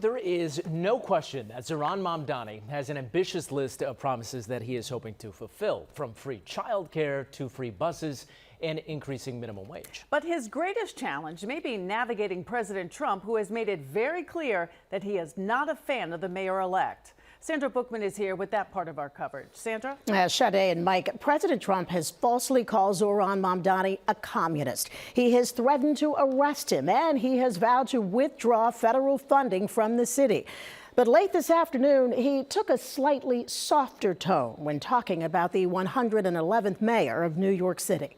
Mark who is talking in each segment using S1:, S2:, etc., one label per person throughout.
S1: There is no question that Zohran Mamdani has an ambitious list of promises that he is hoping to fulfill, from free childcare to free buses and increasing minimum wage.
S2: But his greatest challenge may be navigating President Trump, who has made it very clear that he is not a fan of the mayor-elect. Sandra Bookman is here with that part of our coverage. Sandra?
S3: Sade and Mike, President Trump has falsely called Zohran Mamdani a communist. He has threatened to arrest him, and he has vowed to withdraw federal funding from the city. But late this afternoon, he took a slightly softer tone when talking about the 111th mayor of New York City.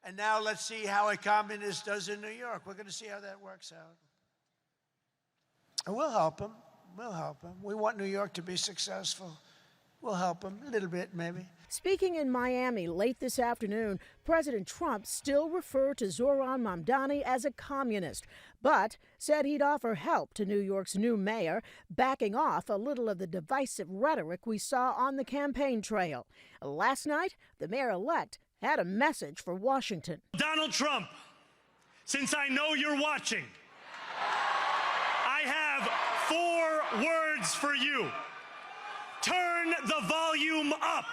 S4: And now let's see how a communist does in New York. We're going to see how that works out. And we'll help him. We'll help him. We want New York to be successful. We'll help him a little bit, maybe.
S3: Speaking in Miami late this afternoon, President Trump still referred to Zohran Mamdani as a communist, but said he'd offer help to New York's new mayor, backing off a little of the divisive rhetoric we saw on the campaign trail. Last night, the mayor-elect had a message for Washington.
S5: Donald Trump, since I know you're watching, I have 4 words for you. Turn the volume up.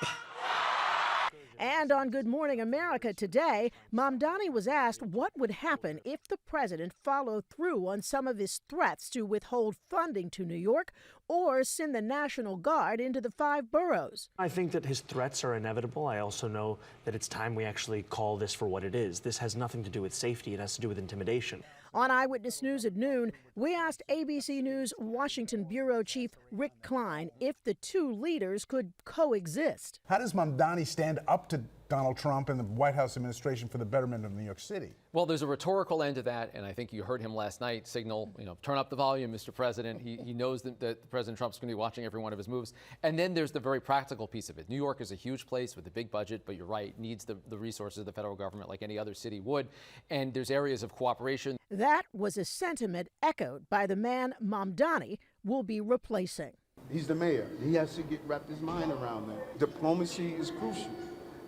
S3: And on Good Morning America today, Mamdani was asked what would happen if the president followed through on some of his threats to withhold funding to New York or send the National Guard into the 5 boroughs.
S6: I think that his threats are inevitable. I also know that it's time we actually call this for what it is. This has nothing to do with safety. It has to do with intimidation.
S3: On Eyewitness News at noon, we asked ABC News Washington Bureau Chief Rick Klein if the two leaders could coexist.
S7: How does Mamdani stand up to Donald Trump and the White House administration for the betterment of New York City?
S8: Well, there's a rhetorical end to that, and I think you heard him last night signal, turn up the volume, Mr. President. He knows that President Trump's going to be watching every one of his moves. And then there's the very practical piece of it. New York is a huge place with a big budget, but you're right, needs the resources of the federal government like any other city would. And there's areas of cooperation.
S3: That was a sentiment echoed by the man Mamdani will be replacing.
S9: He's the mayor. He has to wrap his mind around that. Diplomacy is crucial.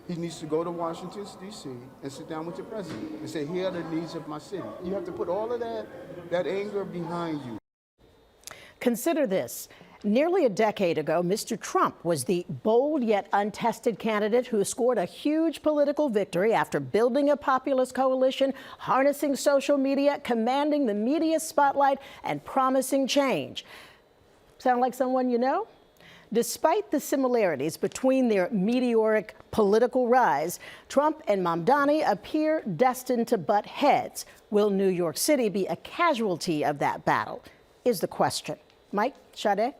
S9: He needs to go to Washington, D.C. and sit down with the president and say, here are the needs of my city. You have to put all of that anger behind you.
S3: Consider this. Nearly a decade ago, Mr. Trump was the bold yet untested candidate who scored a huge political victory after building a populist coalition, harnessing social media, commanding the media spotlight, and promising change. Sound like someone you know? Despite the similarities between their meteoric political rise, Trump and Mamdani appear destined to butt heads. Will New York City be a casualty of that battle, is the question. Mike, Sade?